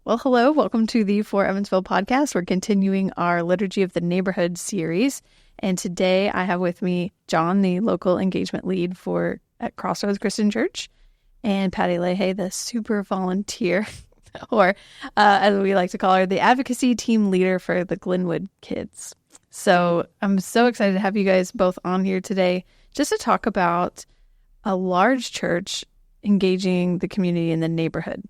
Well, hello. Welcome to the For Evansville podcast. We're continuing our Liturgy of the Neighborhood series. And today I have with me John, the local engagement lead at Crossroads Christian Church, and Patti Lahay, the super volunteer, or as we like to call her, the Advocacy Team Leader for the Glenwood Kids. So I'm so excited to have you guys both on here today just to talk about a large church engaging the community in the neighborhood.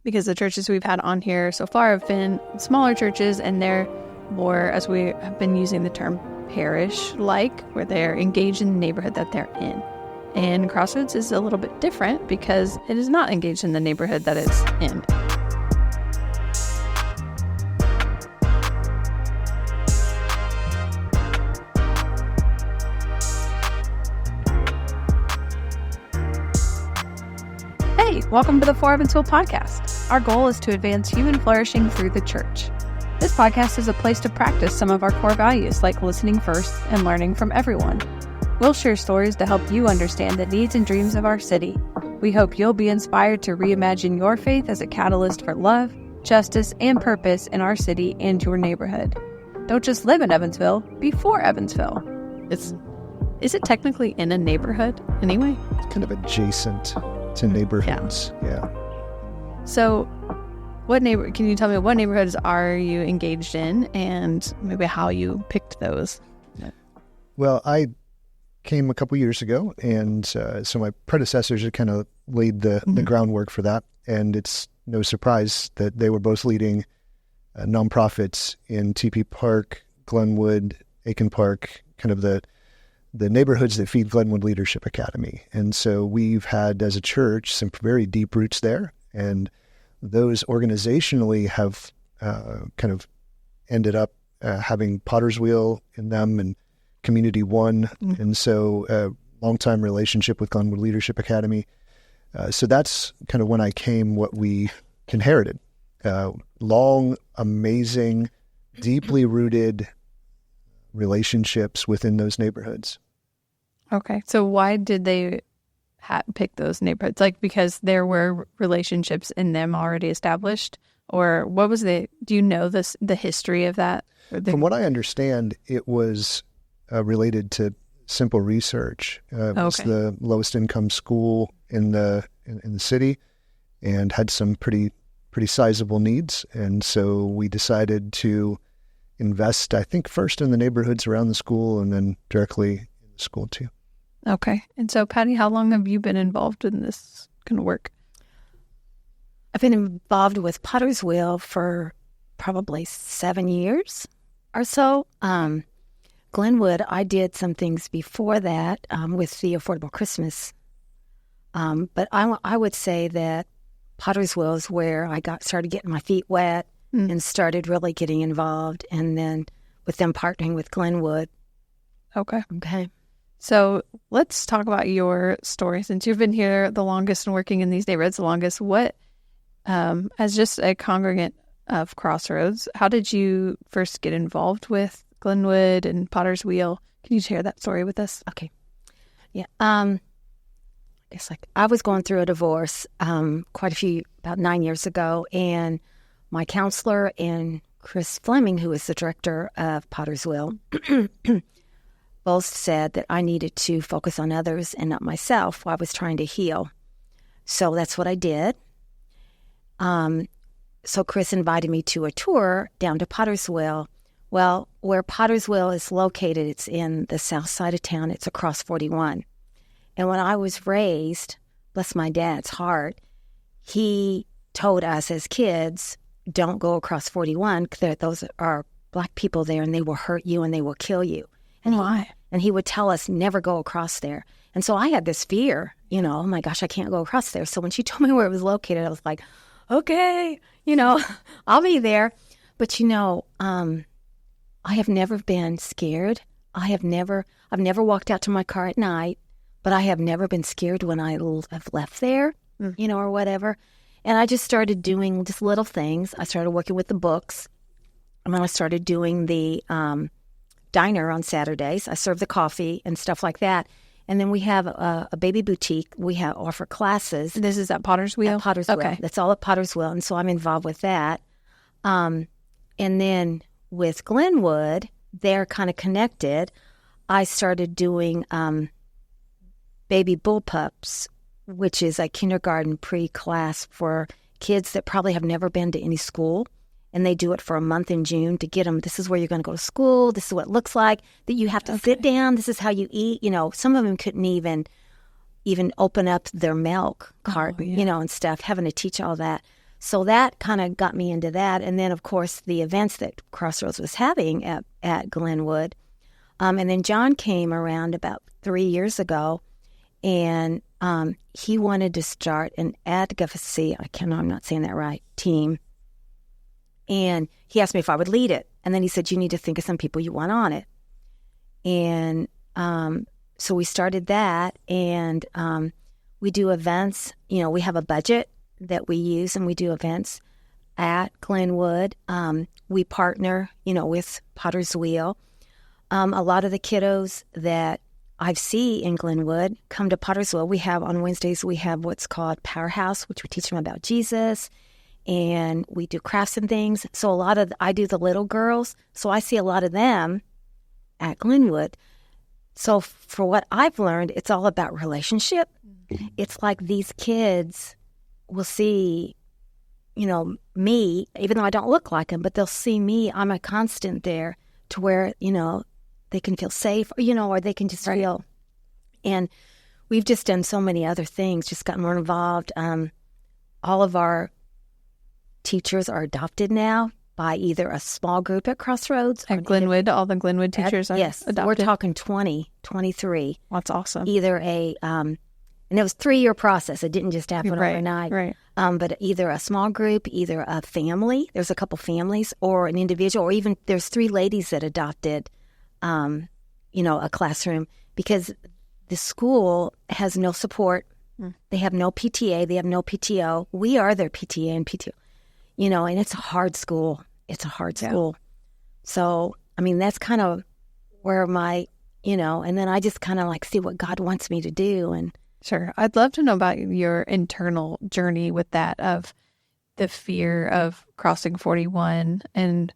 Because the churches we've had on here so far have been smaller churches, and they're more, as we have been using the term, parish-like, where they're engaged in the neighborhood that they're in. And Crossroads is a little bit different because it is not engaged in the neighborhood that it's in. Hey, welcome to the For Evansville podcast. Our goal is to advance human flourishing through the church. This podcast is a place to practice some of our core values like listening first and learning from everyone. We'll share stories to help you understand the needs and dreams of our city. We hope you'll be inspired to reimagine your faith as a catalyst for love, justice, and purpose in our city and your neighborhood. Don't just live in Evansville, be for Evansville. Is it technically in a neighborhood anyway? It's kind of adjacent to neighborhoods. Yeah. So can you tell me what neighborhoods are you engaged in and maybe how you picked those? Well, I came a couple years ago, and so my predecessors had kind of laid the groundwork for that. And it's no surprise that they were both leading nonprofits in TP Park, Glenwood, Aiken Park, kind of the neighborhoods that feed Glenwood Leadership Academy. And so we've had, as a church, some very deep roots there. And those organizationally have kind of ended up having Potter's Wheel in them and Community One. And so a long-time relationship with Glenwood Leadership Academy. So that's kind of when I came what we inherited. Long, amazing, deeply rooted relationships within those neighborhoods. Okay. So why did they pick those neighborhoods? Like, because there were relationships in them already established? Or what was do you know the history of that? From what I understand, it was related to simple research. It's the lowest income school in the city and had some pretty sizable needs. And so we decided to invest, I think, first in the neighborhoods around the school and then directly in the school too. Okay. And so, Patti, how long have you been involved in this kind of work? I've been involved with Potter's Wheel for probably 7 years or so. Glenwood, I did some things before that with the Affordable Christmas. But I would say that Potter's Wheel is where I started getting my feet wet and started really getting involved, and then with them partnering with Glenwood. Okay. Okay. So let's talk about your story. Since you've been here the longest and working in these neighborhoods the longest, as just a congregant of Crossroads, how did you first get involved with Glenwood and Potter's Wheel? Can you share that story with us? Okay. Yeah. It's like I was going through a divorce about 9 years ago, and my counselor and Chris Fleming, who is the director of Potter's Wheel, both said that I needed to focus on others and not myself while I was trying to heal. So that's what I did. So Chris invited me to a tour down to Potter's Wheel. Well, where Potter's Wheel is located, it's in the south side of town. It's across 41. And when I was raised, bless my dad's heart, he told us as kids, don't go across 41. Those are black people there, and they will hurt you and they will kill you. And why? And he would tell us never go across there. And so I had this fear, oh my gosh, I can't go across there. So when she told me where it was located, I was like, okay, I'll be there. But I have never been scared. I've never walked out to my car at night, but I have never been scared when I have left there, or whatever. And I just started doing just little things. I started working with the books, and then I started doing the diner on Saturdays. I served the coffee and stuff like that. And then we have a baby boutique. We offer classes. This is at Potter's Wheel? At Potter's Wheel. Okay. That's all at Potter's Wheel. And so I'm involved with that. And then with Glenwood, they're kind of connected. I started doing baby bullpups, which is a kindergarten pre-class for kids that probably have never been to any school. And they do it for a month in June to get them, this is where you're going to go to school. This is what it looks like, that you have to sit down. This is how you eat. Some of them couldn't even open up their milk carton, and stuff, having to teach all that. So that kind of got me into that. And then, of course, the events that Crossroads was having at Glenwood. And then John came around about 3 years ago, and he wanted to start an advocacy, I'm not saying that right, team. And he asked me if I would lead it. And then he said, you need to think of some people you want on it. And so we started that, and we do events. We have a budget that we use, and we do events at Glenwood. We partner, with Potter's Wheel. A lot of the kiddos that I see in Glenwood come to Potter's Wheel. On Wednesdays, we have what's called Powerhouse, which we teach them about Jesus. And we do crafts and things. So I do the little girls. So I see a lot of them at Glenwood. So for what I've learned, it's all about relationship. Mm-hmm. It's like these kids will see, me, even though I don't look like them, but they'll see me. I'm a constant there to where, they can feel safe, or they can just feel. And we've just done so many other things, just gotten more involved. All of our teachers are adopted now by either a small group at Crossroads. At Glenwood, all the Glenwood teachers are adopted? We're talking 20, 23. That's awesome. Either and it was a 3-year process. It didn't just happen overnight. Right. But either a small group, either a family, there's a couple families, or an individual, or even there's 3 ladies that adopted, a classroom, because the school has no support. They have no PTA. They have no PTO. We are their PTA and PTO. And it's a hard school. It's a hard school. So, that's kind of where my, and then I just kind of see what God wants me to do. And sure. I'd love to know about your internal journey with that, of the fear of crossing 41 and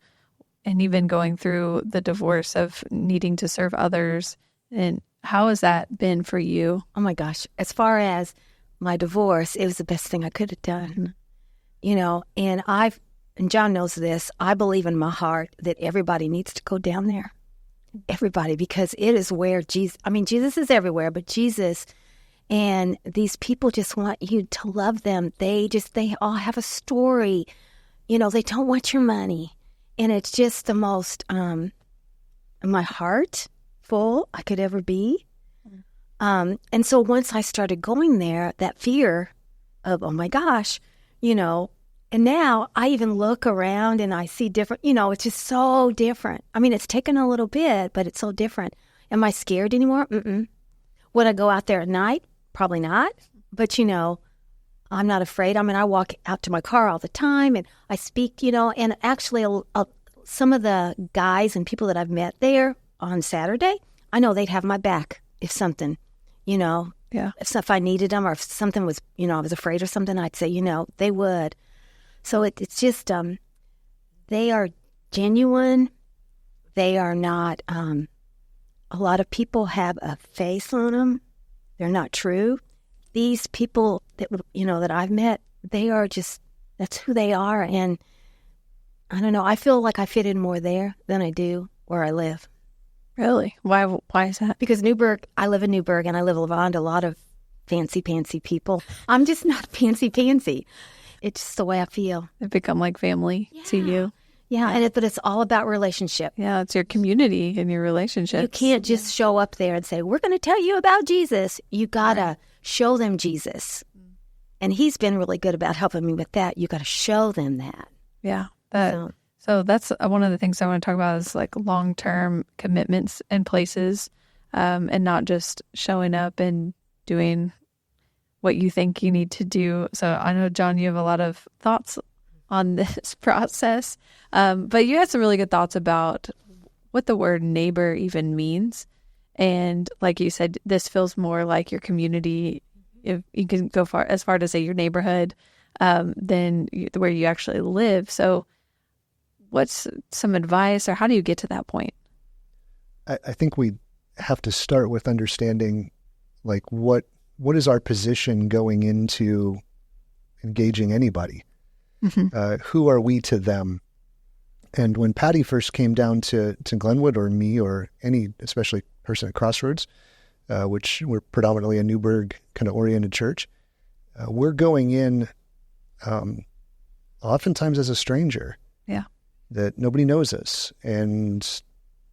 even going through the divorce, of needing to serve others. And how has that been for you? Oh my gosh. As far as my divorce, it was the best thing I could have done. And John knows this, I believe in my heart that everybody needs to go down there. Everybody, because it is where Jesus is everywhere, but Jesus, and these people just want you to love them. They all have a story. They don't want your money. And it's just the most, my heart full I could ever be. And so once I started going there, that fear of, oh my gosh, and now I even look around and I see different, it's just so different. It's taken a little bit, but it's so different. Am I scared anymore? Mm-mm. Would I go out there at night? Probably not. But, I'm not afraid. I walk out to my car all the time, and I speak, and actually some of the guys and people that I've met there on Saturday, I know they'd have my back if something, if I needed them, or if something was, I was afraid or something, I'd say, they would. So it's just, they are genuine. They are not, a lot of people have a face on them. They're not true. These people that, that I've met, they are just, that's who they are. And I don't know, I feel like I fit in more there than I do where I live. Really? Why is that? Because I live in Newburgh, and I live around a lot of fancy-pantsy people. I'm just not fancy-pantsy. It's just the way I feel. It become like family to you. Yeah, but it's all about relationship. Yeah, it's your community and your relationships. You can't just show up there and say, we're going to tell you about Jesus. You got to show them Jesus. And he's been really good about helping me with that. You got to show them that. Yeah. So that's one of the things I want to talk about, is long-term commitments and places, and not just showing up and doing what you think you need to do. So I know, John, you have a lot of thoughts on this process, but you had some really good thoughts about what the word neighbor even means. And like you said, this feels more like your community. If you can go as far to say your neighborhood, than where you actually live. So what's some advice, or how do you get to that point? I think we have to start with understanding, like, what is our position going into engaging anybody? Who are we to them? And when Patti first came down to Glenwood, or me, or any, especially person at Crossroads, which we're predominantly a Newburgh kind of oriented church, we're going in oftentimes as a stranger. Yeah. That nobody knows us. And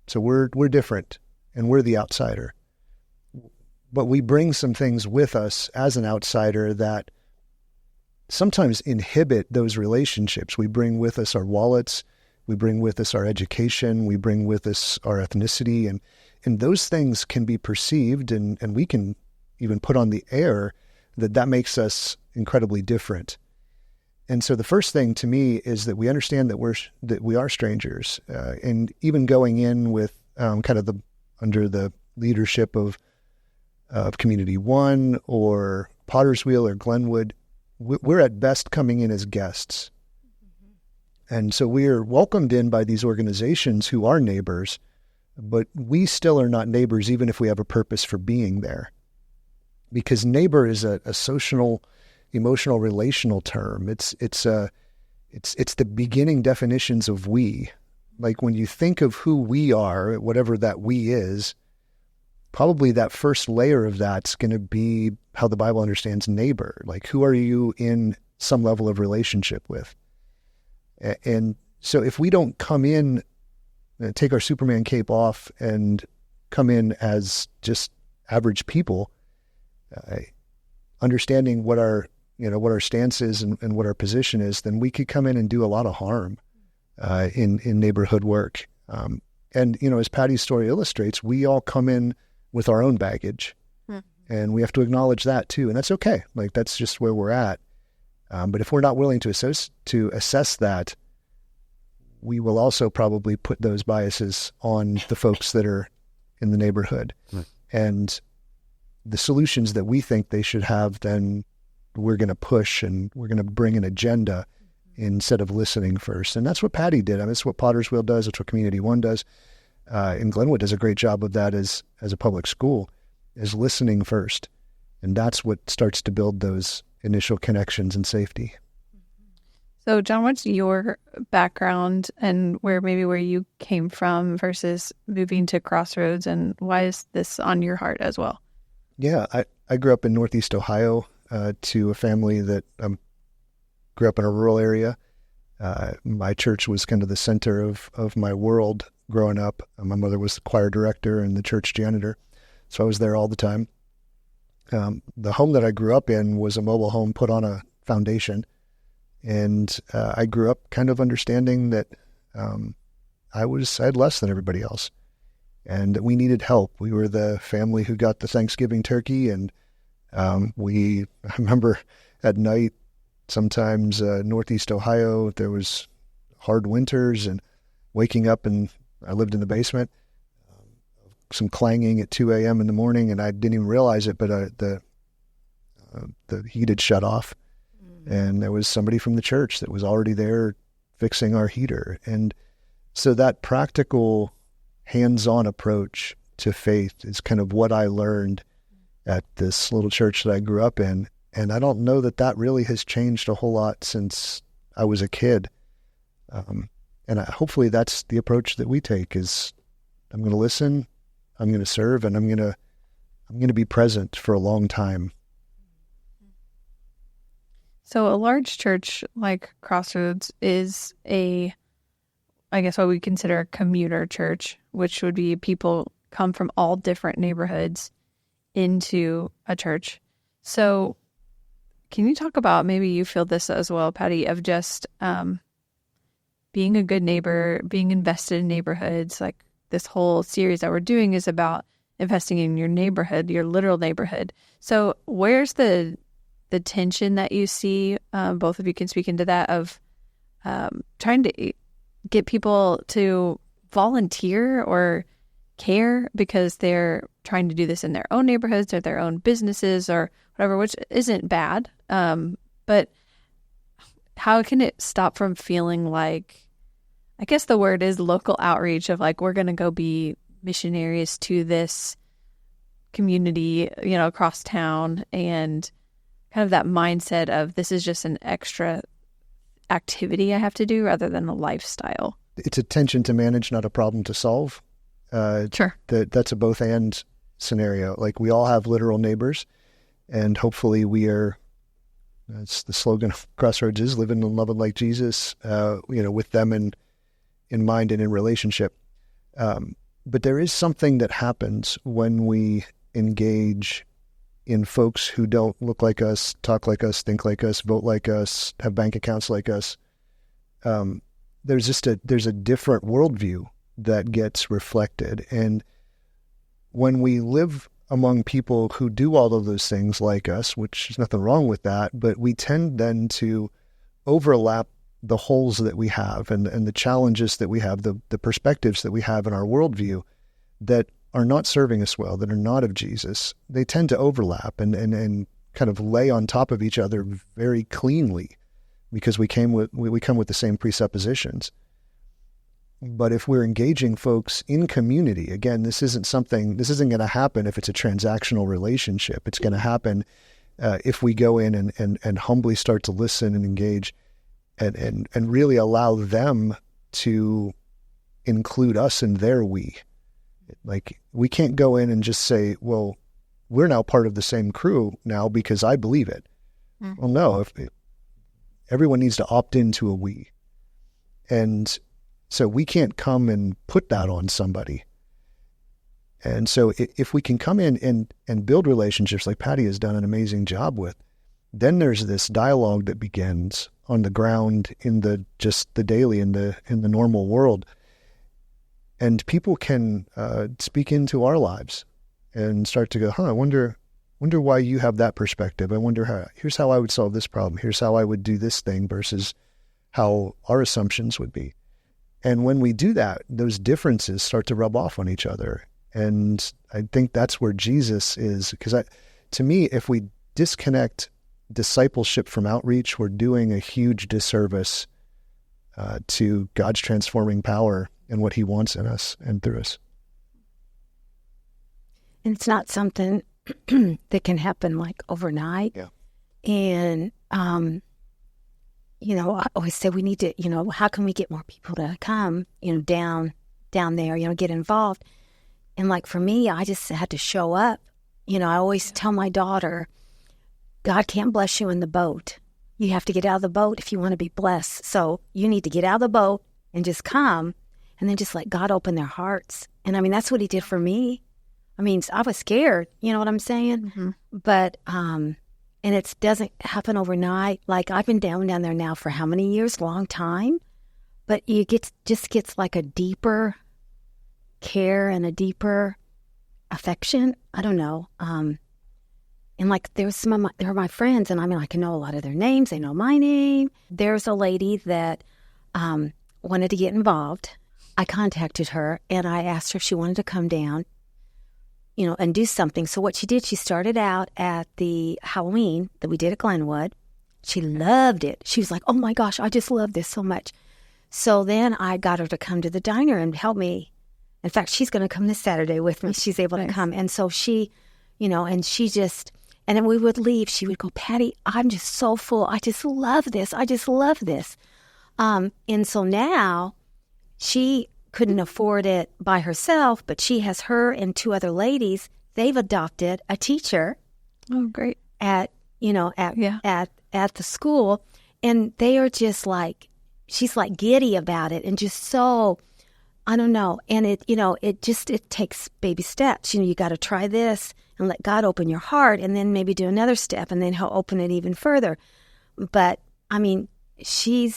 so we're different, and we're the outsider. But we bring some things with us as an outsider that sometimes inhibit those relationships. We bring with us our wallets, we bring with us our education, we bring with us our ethnicity, and those things can be perceived, and we can even put on the air that makes us incredibly different. And so the first thing to me is that we understand that we are strangers, and even going in with kind of under the leadership of Community One or Potter's Wheel or Glenwood, we're at best coming in as guests. And so we are welcomed in by these organizations who are neighbors, but we still are not neighbors even if we have a purpose for being there. Because neighbor is a social, emotional, relational term. It's the beginning definitions of we. Like when you think of who we are, whatever that we is, probably that first layer of that's going to be how the Bible understands neighbor. Like, who are you in some level of relationship with? And so if we don't come in, take our Superman cape off and come in as just average people, understanding what our stance is and what our position is, then we could come in and do a lot of harm in neighborhood work. And as Patti's story illustrates, we all come in with our own baggage, and we have to acknowledge that too. And that's okay. Like, that's just where we're at. But if we're not willing to assess that, we will also probably put those biases on the folks that are in the neighborhood. And the solutions that we think they should have, then we're going to push, and we're going to bring an agenda instead of listening first. And that's what Patti did. I mean, that's what Potter's Wheel does. That's what Community One does. And Glenwood does a great job of that as a public school, is listening first. And that's what starts to build those initial connections and safety. So, John, what's your background and where you came from versus moving to Crossroads, and why is this on your heart as well? Yeah, I grew up in Northeast Ohio to a family that grew up in a rural area. My church was kind of the center of my world growing up. My mother was the choir director and the church janitor, so I was there all the time. The home that I grew up in was a mobile home put on a foundation, and I grew up kind of understanding that I had less than everybody else, and that we needed help. We were the family who got the Thanksgiving turkey, and I remember at night, sometimes Northeast Ohio, there was hard winters, and waking up, and I lived in the basement, some clanging at 2 a.m. in the morning, and I didn't even realize it, but the heat had shut off, and there was somebody from the church that was already there fixing our heater. And so that practical, hands-on approach to faith is kind of what I learned at this little church that I grew up in. And I don't know that really has changed a whole lot since I was a kid. And hopefully that's the approach that we take, is I'm going to listen, I'm going to serve, and I'm going to be present for a long time. So a large church like Crossroads is I guess what we consider a commuter church, which would be people come from all different neighborhoods into a church. So can you talk about, maybe you feel this as well, Patti, of just being a good neighbor, being invested in neighborhoods? Like, this whole series that we're doing is about investing in your neighborhood, your literal neighborhood. So where's the tension that you see, both of you can speak into that, of trying to get people to volunteer or care because they're trying to do this in their own neighborhoods or their own businesses or whatever, which isn't bad. But how can it stop from feeling like, I guess the word is local outreach of like, we're going to go be missionaries to this community, across town, and kind of that mindset of this is just an extra activity I have to do rather than a lifestyle. It's a tension to manage, not a problem to solve. Sure. That's a both and scenario. Like we all have literal neighbors, and hopefully that's the slogan of Crossroads is living and loving like Jesus, with them in mind and in relationship. But there is something that happens when we engage in folks who don't look like us, talk like us, think like us, vote like us, have bank accounts like us. There's a different worldview that gets reflected. And when we live among people who do all of those things like us, which there's nothing wrong with that, but we tend then to overlap the holes that we have and the challenges that we have, the perspectives that we have in our worldview that are not serving us well, that are not of Jesus. They tend to overlap and kind of lay on top of each other very cleanly because we come with the same presuppositions. But if we're engaging folks in community, again, this isn't going to happen if it's a transactional relationship. It's going to happen if we go in and humbly start to listen and engage and really allow them to include us in their we. Like, we can't go in and just say, well, we're now part of the same crew now because I believe it. Mm-hmm. Well, no, everyone needs to opt into a we. And so we can't come and put that on somebody. And so if we can come in and build relationships like Patti has done an amazing job with, then there's this dialogue that begins on the ground in the daily, in the normal world. And people can speak into our lives and start to go, I wonder why you have that perspective. I wonder here's how I would solve this problem. Here's how I would do this thing versus how our assumptions would be. And when we do that, those differences start to rub off on each other. And I think that's where Jesus is, because to me, if we disconnect discipleship from outreach, we're doing a huge disservice to God's transforming power and what he wants in us and through us. And it's not something that can happen like overnight. Yeah. And, I always say we need to, how can we get more people to come, down there, get involved. And like for me, I just had to show up. I always tell my daughter, God can't bless you in the boat. You have to get out of the boat if you want to be blessed. So you need to get out of the boat and just come and then just let God open their hearts. And I mean, that's what he did for me. I mean, I was scared, you know what I'm saying? Mm-hmm. But, and it doesn't happen overnight. Like I've been down there now for how many years? Long time. But just gets like a deeper care and a deeper affection. I don't know. And like there are my friends, and I mean, I can know a lot of their names. They know my name. There's a lady that wanted to get involved. I contacted her and I asked her if she wanted to come down, and do something. So what she did, she started out at the Halloween that we did at Glenwood. She loved it. She was like, oh my gosh, I just love this so much. So then I got her to come to the diner and help me. In fact, she's going to come this Saturday with me. She's able to come. And so she, and she just, and then we would leave. She would go, Patti, I'm just so full. I just love this. I just love this. And so now she couldn't afford it by herself, but she has her and two other ladies. They've adopted a teacher. Oh, great. At the school. And they are just like, she's like giddy about it and just so, I don't know. And it takes baby steps. You got to try this and let God open your heart and then maybe do another step and then he'll open it even further. But I mean, she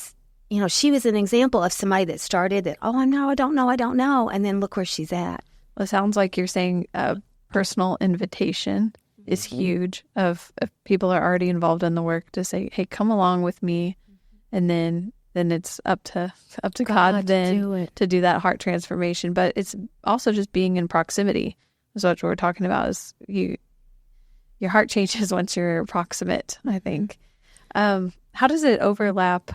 was an example of somebody that started that, oh, no, I don't know. And then look where she's at. Well, it sounds like you're saying a personal invitation is huge if people are already involved in the work to say, hey, come along with me. And then then it's up to God then to do that heart transformation. But it's also just being in proximity. That's what we're talking about, is your heart changes once you're proximate, I think. How does it overlap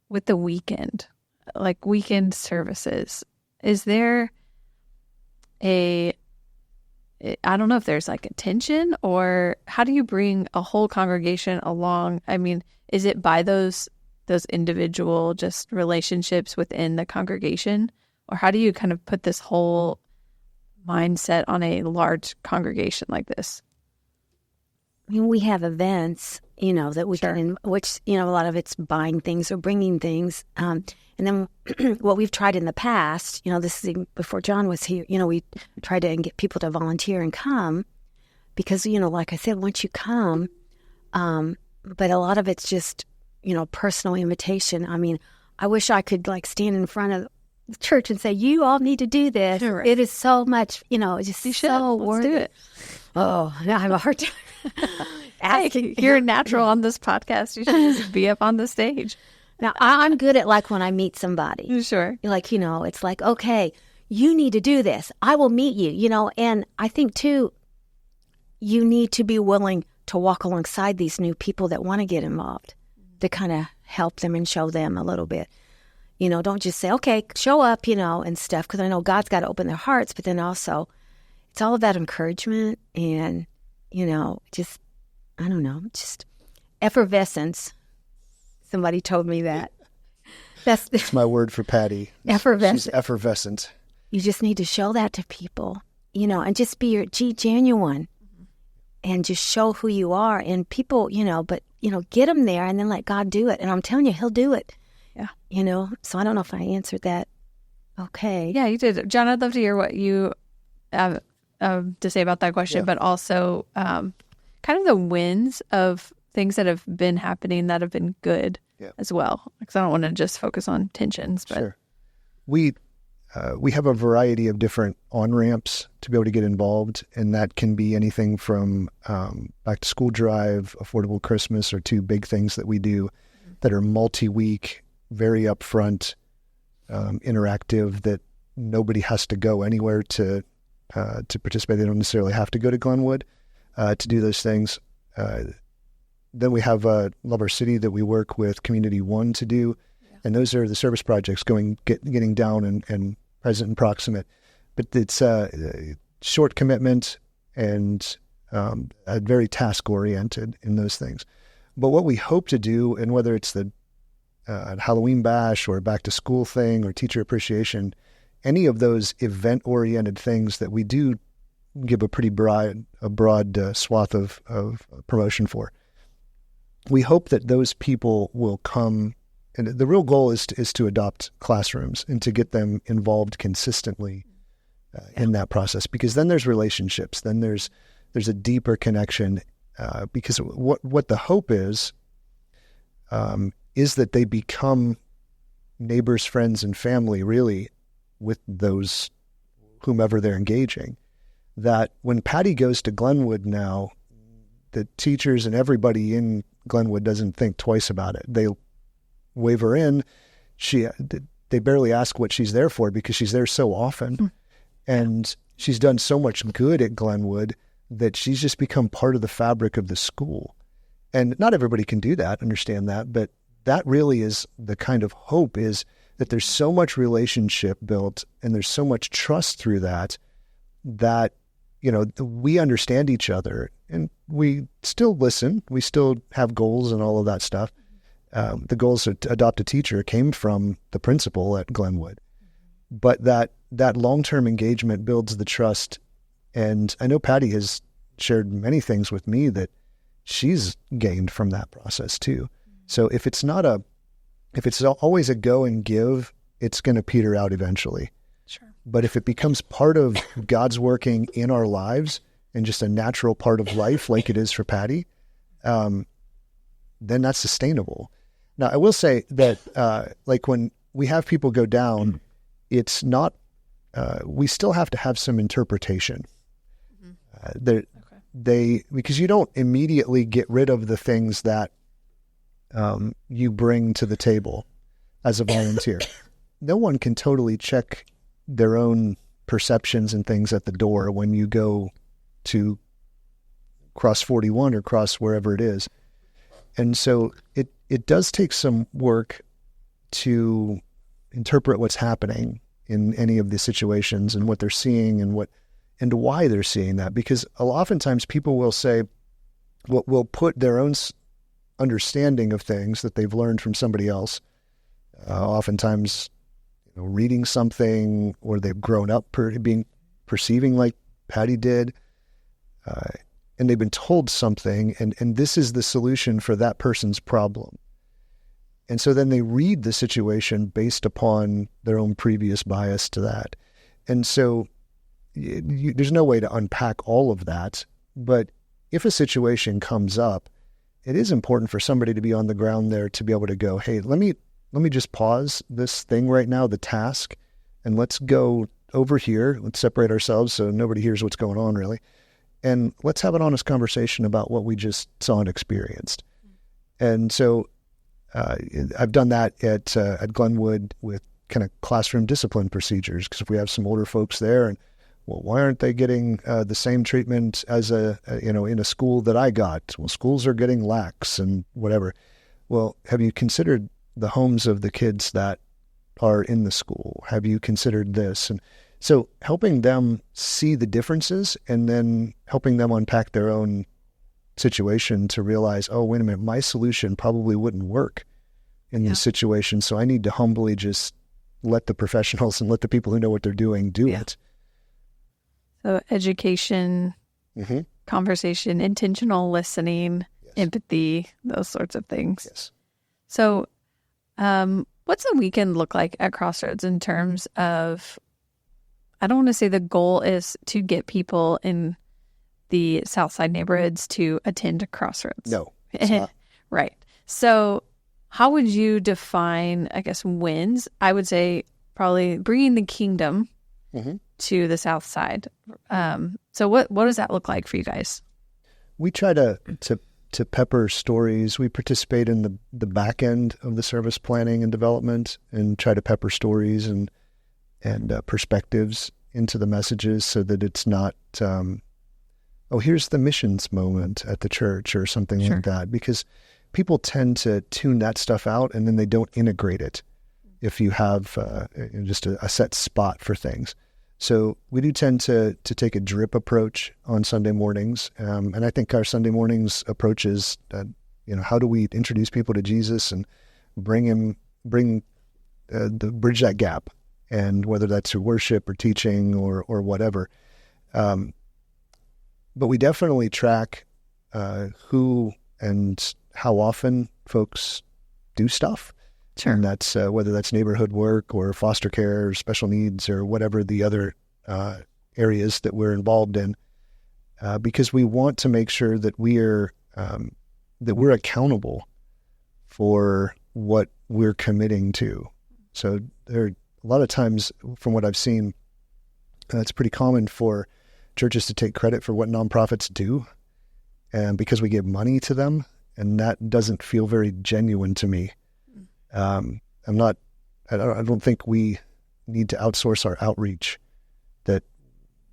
with the weekend, like weekend services? Is there I don't know if there's like a tension, or how do you bring a whole congregation along? I mean, is it by those individual just relationships within the congregation, or how do you kind of put this whole mindset on a large congregation like this? I mean, we have events, that we can, which, a lot of it's buying things or bringing things. And then what we've tried in the past, this is before John was here, we tried to get people to volunteer and come because, like I said, once you come, but a lot of it's just, personal invitation. I mean, I wish I could like stand in front of the church and say, you all need to do this. Sure. It is so much, just so worth it. Oh, I have a hard time. Hey, you're natural on this podcast. You should just be up on the stage. Now, I'm good at like when I meet somebody. Sure. Like, it's like, okay, you need to do this. I will meet you, and I think too, you need to be willing to walk alongside these new people that want to get involved, to kind of help them and show them a little bit. Don't just say, okay, show up, and stuff, because I know God's got to open their hearts, but then also it's all about encouragement and, just, I don't know, just effervescence. Somebody told me that. That's my word for Patti. Effervescent. She's effervescent. You just need to show that to people, and just be genuine and just show who you are. And people, but, get them there and then let God do it. And I'm telling you, he'll do it. Yeah. So I don't know if I answered that okay. Yeah, you did. John, I'd love to hear what you have to say about that question, but also kind of the wins of things that have been happening that have been good as well. Because I don't want to just focus on tensions. But Sure. We have a variety of different on-ramps to be able to get involved, and that can be anything from back to school drive, affordable Christmas, or two big things that we do that are multi-week, very upfront, interactive, that nobody has to go anywhere to participate. They don't necessarily have to go to Glenwood to do those things. Then we have Love Our City that we work with Community One to do, and those are the service projects getting down and present and proximate. But it's short commitment and very task oriented in those things. But what we hope to do, and whether it's the Halloween bash or back to school thing or teacher appreciation, any of those event oriented things that we do give a pretty broad swath of promotion for, we hope that those people will come. And the real goal is to adopt classrooms and to get them involved consistently in that process, because then there's relationships, then there's a deeper connection, because what the hope is that they become neighbors, friends, and family, really, with those whomever they're engaging. That when Patti goes to Glenwood now, the teachers and everybody in Glenwood doesn't think twice about it. They wave her in. They barely ask what she's there for, because she's there so often. And she's done so much good at Glenwood that she's just become part of the fabric of the school. And not everybody can do that, understand that, but that really is the kind of hope, is that there's so much relationship built and there's so much trust through that we understand each other, and we still listen. We still have goals and all of that stuff. The goals to adopt a teacher came from the principal at Glenwood, but that long-term engagement builds the trust. And I know Patti has shared many things with me that she's gained from that process too. So if it's always a go and give, it's going to peter out eventually. Sure. But if it becomes part of God's working in our lives and just a natural part of life, like it is for Patti, then that's sustainable. Now, I will say that, like when we have people go down, it's not, we still have to have some interpretation. Because you don't immediately get rid of the things that you bring to the table. as a volunteer. No one can totally check their own perceptions and things at the door when you go to cross 41 or cross wherever it is. And so it does take some work to interpret what's happening in any of the situations and what they're seeing and why they're seeing that. Because oftentimes people will say, will put their own understanding of things that they've learned from somebody else, oftentimes reading something, or they've grown up perceiving like Patti did, and they've been told something, and this is the solution for that person's problem. And so then they read the situation based upon their own previous bias to that. And so there's no way to unpack all of that. But if a situation comes up, it is important for somebody to be on the ground there to be able to go, hey, let me just pause this thing right now, the task, and let's go over here. Let's separate ourselves so nobody hears what's going on, really. And let's have an honest conversation about what we just saw and experienced. And so I've done that at Glenwood with kind of classroom discipline procedures, because if we have some older folks there, and well, why aren't they getting the same treatment as in a school that I got? Well, schools are getting lax and whatever. Well, have you considered the homes of the kids that are in the school? Have you considered this? And so helping them see the differences, and then helping them unpack their own situation to realize, oh, wait a minute, my solution probably wouldn't work in this situation. So I need to humbly just let the professionals and let the people who know what they're doing do it. So education, conversation, intentional listening, empathy, those sorts of things. Yes. So what's a weekend look like at Crossroads in terms of, I don't want to say the goal is to get people in the Southside neighborhoods to attend Crossroads. No, it's not. Right. So how would you define, I guess, wins? I would say probably bringing the kingdom to the South Side. So what does that look like for you guys? We try to pepper stories. We participate in the back end of the service planning and development, and try to pepper stories and perspectives into the messages, so that it's not, here's the missions moment at the church or something like that, because people tend to tune that stuff out, and then they don't integrate it if you have just a set spot for things. So we do tend to take a drip approach on Sunday mornings. And I think our Sunday mornings approach is, how do we introduce people to Jesus and bridge that gap, and whether that's through worship or teaching or whatever. But we definitely track who and how often folks do stuff. Sure. And that's whether that's neighborhood work or foster care or special needs or whatever the other areas that we're involved in, because we want to make sure that we're accountable for what we're committing to. So there are a lot of times, from what I've seen, it's pretty common for churches to take credit for what nonprofits do, and because we give money to them, and that doesn't feel very genuine to me. I don't think we need to outsource our outreach. That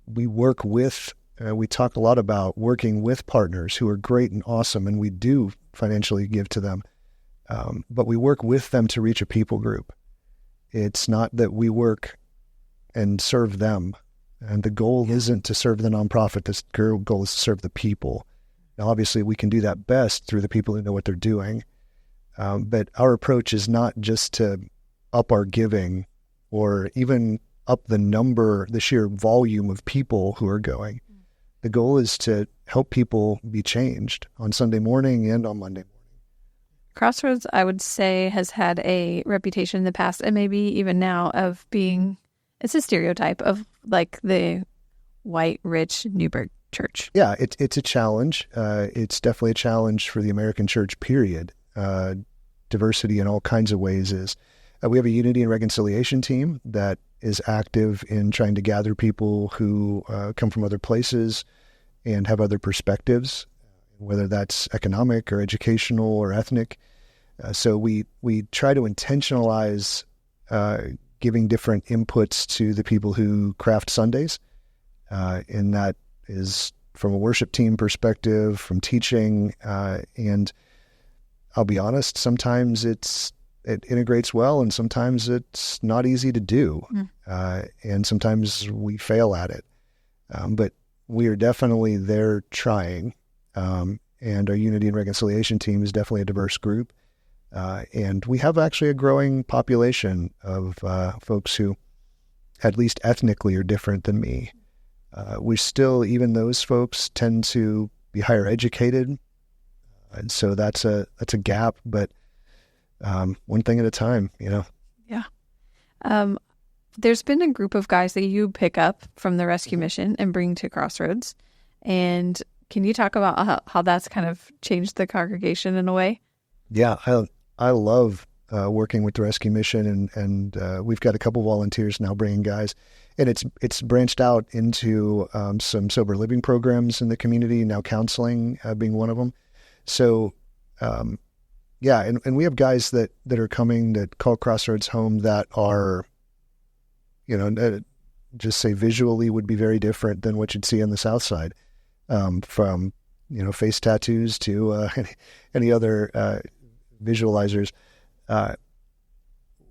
we work with, we talk a lot about working with partners who are great and awesome, and we do financially give to them. But we work with them to reach a people group. It's not that we work and serve them. And the goal isn't to serve the nonprofit. The goal is to serve the people. Now, obviously, we can do that best through the people who know what they're doing. But our approach is not just to up our giving or even up the sheer volume of people who are going. The goal is to help people be changed on Sunday morning and on Monday morning. Crossroads, I would say, has had a reputation in the past, and maybe even now, of being, it's a stereotype of like the white, rich Newburgh church. Yeah, it's a challenge. It's definitely a challenge for the American church, period. Diversity in all kinds of ways is. We have a unity and reconciliation team that is active in trying to gather people who come from other places and have other perspectives, whether that's economic or educational or ethnic. So we try to intentionalize giving different inputs to the people who craft Sundays. And that is from a worship team perspective, from teaching. And I'll be honest, sometimes it integrates well, and sometimes it's not easy to do. And sometimes we fail at it. But we are definitely there trying. And our Unity and Reconciliation team is definitely a diverse group. And we have actually a growing population of folks who, at least ethnically, are different than me. We still, even those folks tend to be higher educated. And so that's a gap, but one thing at a time, Yeah. There's been a group of guys that you pick up from the rescue mission and bring to Crossroads. And can you talk about how that's kind of changed the congregation in a way? Yeah, I love working with the rescue mission, and we've got a couple volunteers now bringing guys, and it's branched out into some sober living programs in the community, now counseling being one of them. So, yeah, and we have guys that are coming that call Crossroads home that are, just say visually would be very different than what you'd see on the South Side, from face tattoos to any other visualizers.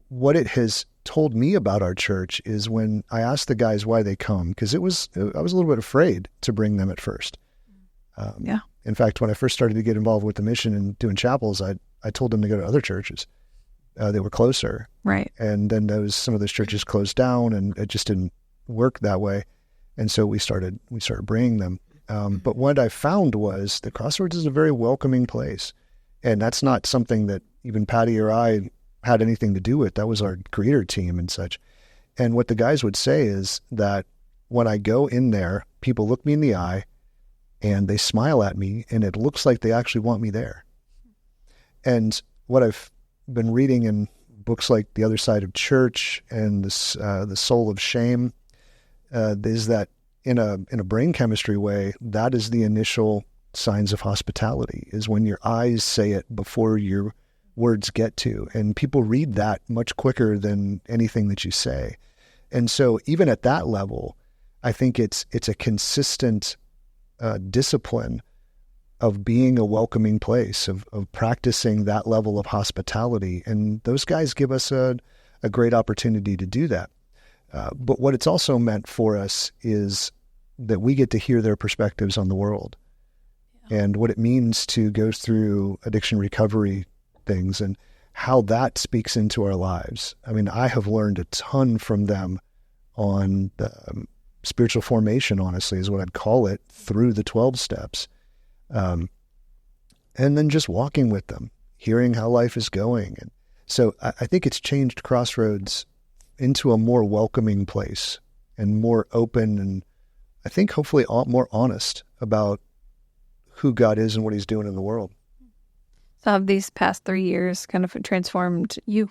What it has told me about our church is when I asked the guys why they come, because I was a little bit afraid to bring them at first. Yeah. In fact, when I first started to get involved with the mission and doing chapels, I told them to go to other churches. They were closer. Right. And then some of those churches closed down, and it just didn't work that way. And so we started bringing them. But what I found was that Crossroads is a very welcoming place. And that's not something that even Patti or I had anything to do with. That was our greeter team and such. And what the guys would say is that when I go in there, people look me in the eye and they smile at me, and it looks like they actually want me there. And what I've been reading in books like The Other Side of Church and The Soul of Shame is that in a brain chemistry way, that is the initial signs of hospitality, is when your eyes say it before your words get to. And people read that much quicker than anything that you say. And so even at that level, I think it's a consistent discipline of being a welcoming place, of practicing that level of hospitality. And those guys give us a great opportunity to do that. But what it's also meant for us is that we get to hear their perspectives on the world and what it means to go through addiction recovery things and how that speaks into our lives. I mean, I have learned a ton from them on the spiritual formation, honestly, is what I'd call it, through the 12 steps. And then just walking with them, hearing how life is going. And so I think it's changed Crossroads into a more welcoming place and more open, and I think hopefully more honest about who God is and what he's doing in the world. So have these past 3 years kind of transformed you?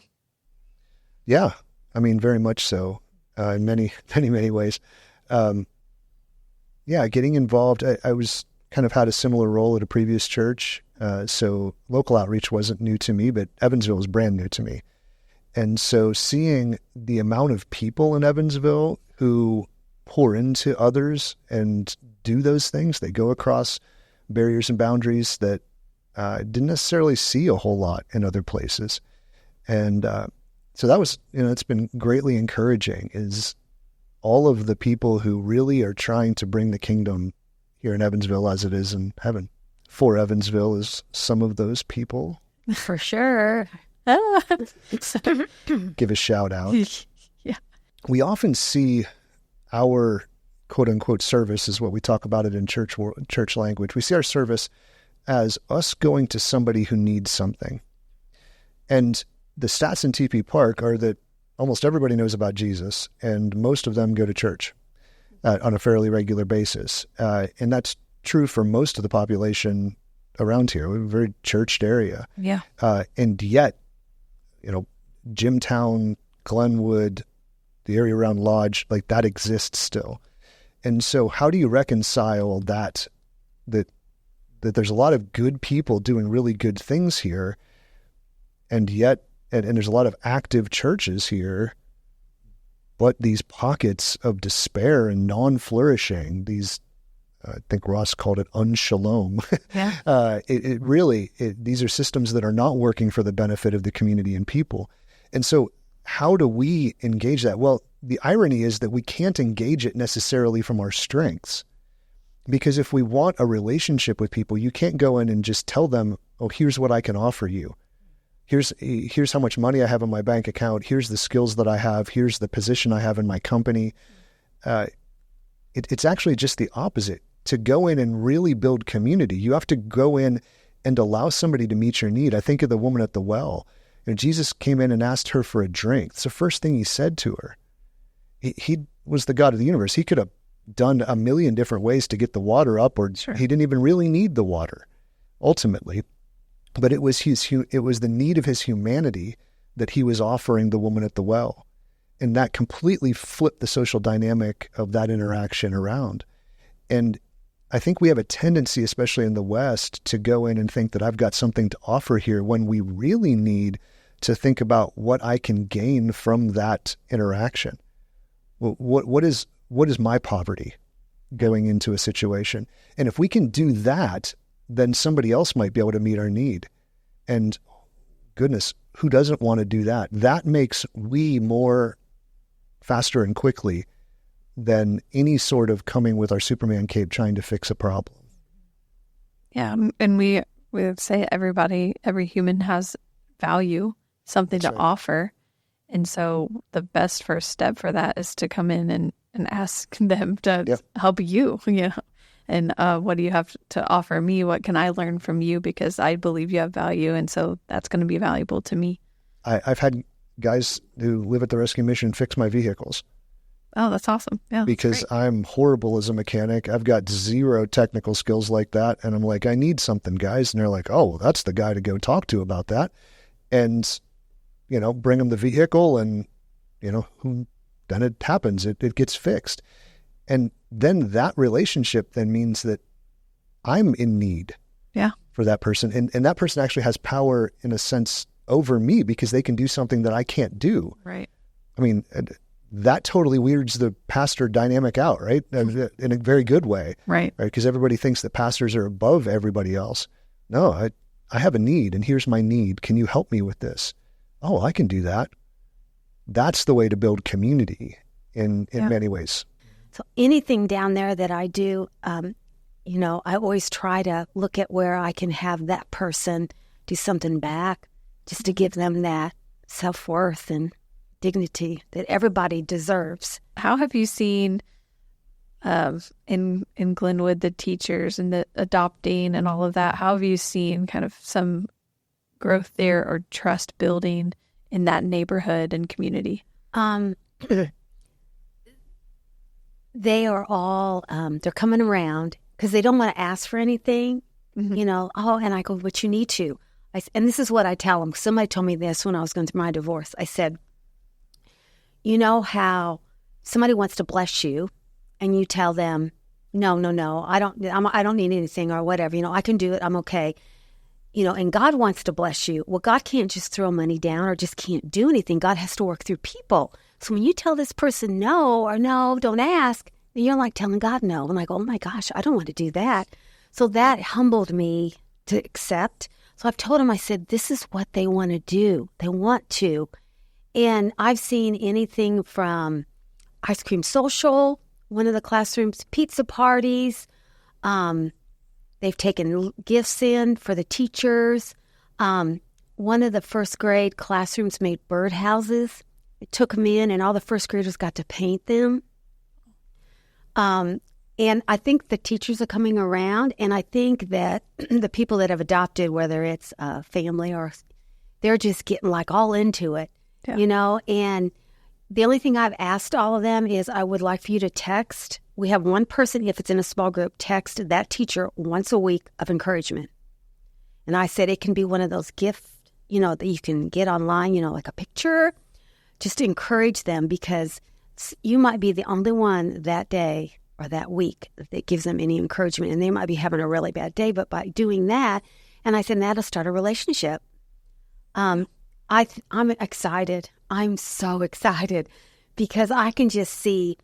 Yeah, I mean, very much so, in many, many, many ways. Yeah, getting involved, I was kind of had a similar role at a previous church. So local outreach wasn't new to me, but Evansville was brand new to me. And so seeing the amount of people in Evansville who pour into others and do those things, they go across barriers and boundaries that didn't necessarily see a whole lot in other places. And so that was, it's been greatly encouraging, is all of the people who really are trying to bring the kingdom here in Evansville as it is in heaven. For Evansville is some of those people. For sure. Give a shout out. Yeah. We often see our quote unquote service, is what we talk about it in church language. We see our service as us going to somebody who needs something. And the stats in TP Park are that almost everybody knows about Jesus, and most of them go to church on a fairly regular basis. And that's true for most of the population around here. We're a very churched area. Yeah. And yet, Jimtown, Glenwood, the area around Lodge, like that exists still. And so how do you reconcile that there's a lot of good people doing really good things here, And yet, and there's a lot of active churches here, but these pockets of despair and non-flourishing, these, I think Ross called it unshalom. Yeah. These are systems that are not working for the benefit of the community and people. And so how do we engage that? Well, the irony is that we can't engage it necessarily from our strengths. Because if we want a relationship with people, you can't go in and just tell them, oh, here's what I can offer you. Here's how much money I have in my bank account. Here's the skills that I have. Here's the position I have in my company. It's actually just the opposite. To go in and really build community, you have to go in and allow somebody to meet your need. I think of the woman at the well. Jesus came in and asked her for a drink. It's the first thing he said to her. He was the God of the universe. He could have done a million different ways to get the water up, or Sure. he didn't even really need the water, ultimately. But it was the need of his humanity that he was offering the woman at the well. And that completely flipped the social dynamic of that interaction around. And I think we have a tendency, especially in the West, to go in and think that I've got something to offer here, when we really need to think about what I can gain from that interaction. What is my poverty going into a situation? And if we can do that, then somebody else might be able to meet our need. And goodness, who doesn't want to do that? That makes we more faster and quickly than any sort of coming with our Superman cape trying to fix a problem. Yeah. And we would say every human has value, something That's to right. offer. And so the best first step for that is to come in and ask them to Yep. help you, and what do you have to offer me? What can I learn from you? Because I believe you have value. And so that's going to be valuable to me. I've had guys who live at the rescue mission fix my vehicles. Oh, that's awesome. Yeah. Because I'm horrible as a mechanic. I've got zero technical skills like that. And I'm like, I need something, guys. And they're like, oh, well, that's the guy to go talk to about that. And, bring them the vehicle, and, then it happens. It gets fixed. And then that relationship then means that I'm in need for that person. And that person actually has power, in a sense, over me, because they can do something that I can't do. Right. I mean, that totally weirds the pastor dynamic out, right? In a very good way. Right. Because everybody thinks that pastors are above everybody else. No, I have a need, and here's my need. Can you help me with this? Oh, I can do that. That's the way to build community in many ways. So anything down there that I do, I always try to look at where I can have that person do something back, just to give them that self-worth and dignity that everybody deserves. How have you seen in Glenwood, the teachers and the adopting and all of that, how have you seen kind of some growth there or trust building in that neighborhood and community? They are all, they're coming around because they don't want to ask for anything, and I go, but you need to. And this is what I tell them. Somebody told me this when I was going through my divorce. I said, you know how somebody wants to bless you and you tell them, no, I don't need anything or whatever, I can do it. I'm okay. And God wants to bless you. Well, God can't just throw money down or just can't do anything. God has to work through people. So when you tell this person no, or no, don't ask, then you're like telling God no. I'm like, oh my gosh, I don't want to do that. So that humbled me to accept. So I've told him, I said, this is what they want to do. They want to. And I've seen anything from ice cream social, one of the classrooms, pizza parties. They've taken gifts in for the teachers. One of the first grade classrooms made birdhouses. It took them in, and all the first graders got to paint them. And I think the teachers are coming around, and I think that the people that have adopted, whether it's a family or they're just getting like all into it, and the only thing I've asked all of them is I would like for you to text. We have one person, if it's in a small group, text that teacher once a week of encouragement. And I said it can be one of those gifts, that you can get online, like a picture, just to encourage them, because you might be the only one that day or that week that gives them any encouragement. And they might be having a really bad day, but by doing that, and I said, that'll start a relationship. I'm excited. I'm so excited because I can just see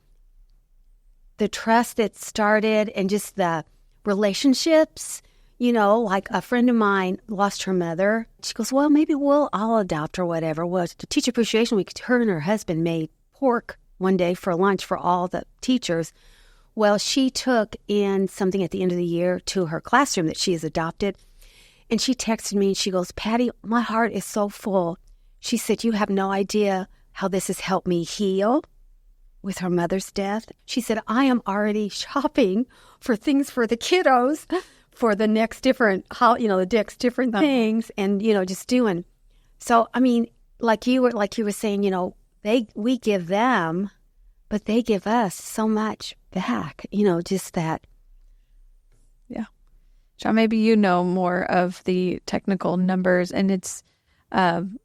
the trust that started and just the relationships. Like a friend of mine lost her mother. She goes, well, maybe I'll adopt or whatever. Well, to Teacher Appreciation Week, her and her husband made pork one day for lunch for all the teachers. Well, she took in something at the end of the year to her classroom that she has adopted. And she texted me and she goes, Patti, my heart is so full. She said, you have no idea how this has helped me heal with her mother's death. She said, I am already shopping for things for the kiddos for the next different, the next different things and, just doing. So, I mean, like you were saying, we give them, but they give us so much back, just that. Yeah. John, maybe you know more of the technical numbers, and it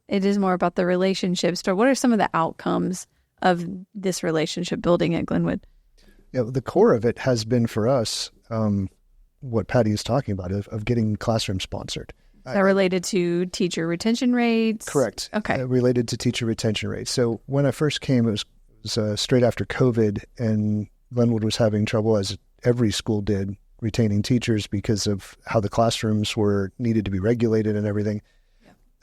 is more about the relationships. So what are some of the outcomes of this relationship building at Glenwood? Yeah, the core of it has been for us, what Patti is talking about, of getting classroom sponsored. Is that related to teacher retention rates? Correct. Okay. Related to teacher retention rates. So when I first came, it was straight after COVID, and Glenwood was having trouble, as every school did, retaining teachers because of how the classrooms needed to be regulated and everything.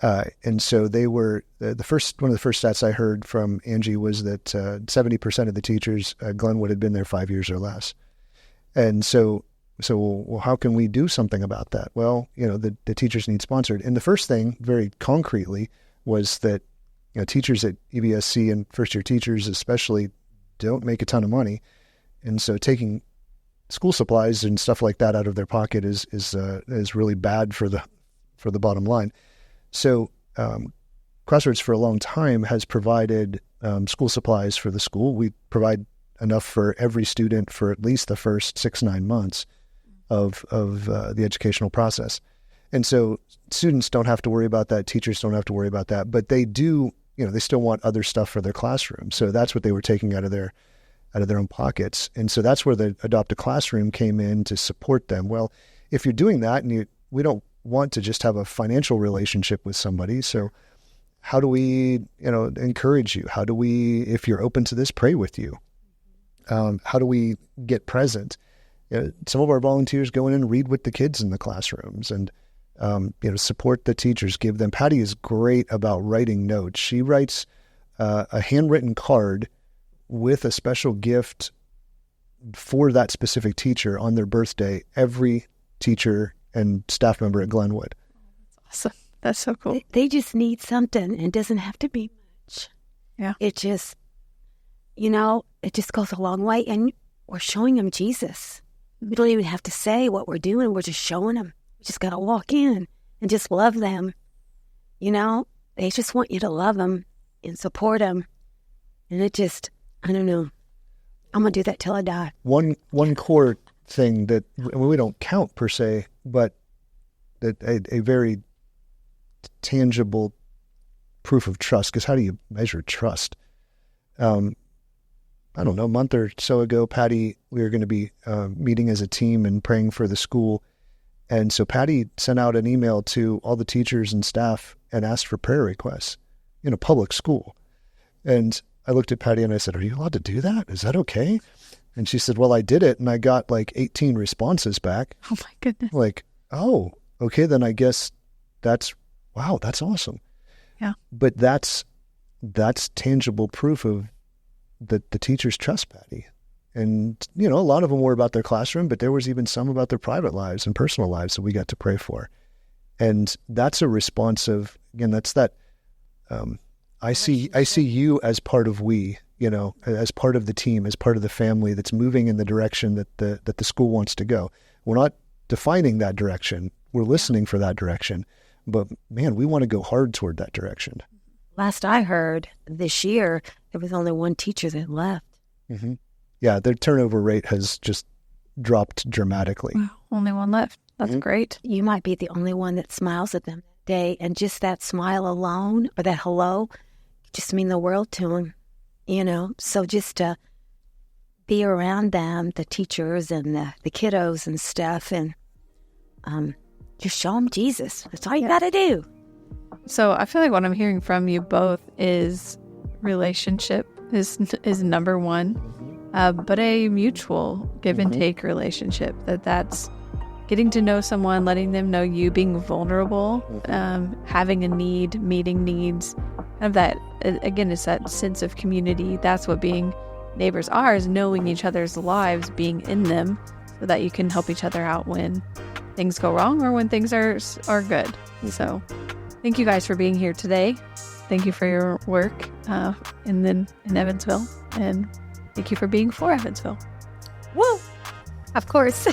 Yeah. And so they were one of the first stats I heard from Angie was that 70% of the teachers at Glenwood had been there 5 years or less. And so, well, how can we do something about that? Well, the teachers need sponsored. And the first thing, very concretely, was that teachers at EBSC and first-year teachers especially don't make a ton of money. And so taking school supplies and stuff like that out of their pocket is really bad for the bottom line. So Crossroads for a long time has provided school supplies for the school. We provide enough for every student for at least the first 6-9 months of the educational process. And so students don't have to worry about that. Teachers don't have to worry about that. But they do, they still want other stuff for their classroom. So that's what they were taking out of their own pockets. And so that's where the Adopt a Classroom came in to support them. Well, if you're doing that, and we don't want to just have a financial relationship with somebody. So how do we, encourage you? How do we, if you're open to this, pray with you? How do we get present? Some of our volunteers go in and read with the kids in the classrooms and, support the teachers, give them. Patti is great about writing notes. She writes a handwritten card with a special gift for that specific teacher on their birthday, every teacher and staff member at Glenwood. Awesome. That's so cool. They just need something, and it doesn't have to be much. Yeah. It just, it just goes a long way, and we're showing them Jesus. We don't even have to say what we're doing. We're just showing them. We just got to walk in and just love them. They just want you to love them and support them. And it just, I don't know. I'm going to do that till I die. One core thing that we don't count per se, but that a very tangible proof of trust, because how do you measure trust? I don't know, a month or so ago, Patti, we were going to be meeting as a team and praying for the school. And so Patti sent out an email to all the teachers and staff and asked for prayer requests in a public school. And I looked at Patti and I said, "Are you allowed to do that? Is that okay?" And she said, "Well, I did it and I got like 18 responses back." Oh my goodness. Like, oh, okay, then I guess that's awesome. Yeah. But that's tangible proof of that the teachers trust Patti. And, a lot of them were about their classroom, but there was even some about their private lives and personal lives that we got to pray for. And that's a response of, again, that's that, I see you as part of we, as part of the team, as part of the family that's moving in the direction that the school wants to go. We're not defining that direction. We're listening for that direction. But man, we want to go hard toward that direction. Last I heard, this year, there was only one teacher that left. Mm-hmm. Yeah, their turnover rate has just dropped dramatically. Wow, only one left. That's great. You might be the only one that smiles at them that day, and just that smile alone, or that hello, just mean the world to them, So just to be around them, the teachers and the kiddos and stuff, and just show them Jesus. That's all you got to do. So I feel like what I'm hearing from you both is relationship is number one, but a mutual give and take relationship. That's getting to know someone, letting them know you, being vulnerable, having a need, meeting needs. Kind of that, again, it's that sense of community. That's what being neighbors are, is knowing each other's lives, being in them, so that you can help each other out when things go wrong or when things are good. So thank you guys for being here today. Thank you for your work in Evansville, and thank you for being for Evansville. Woo! Of course.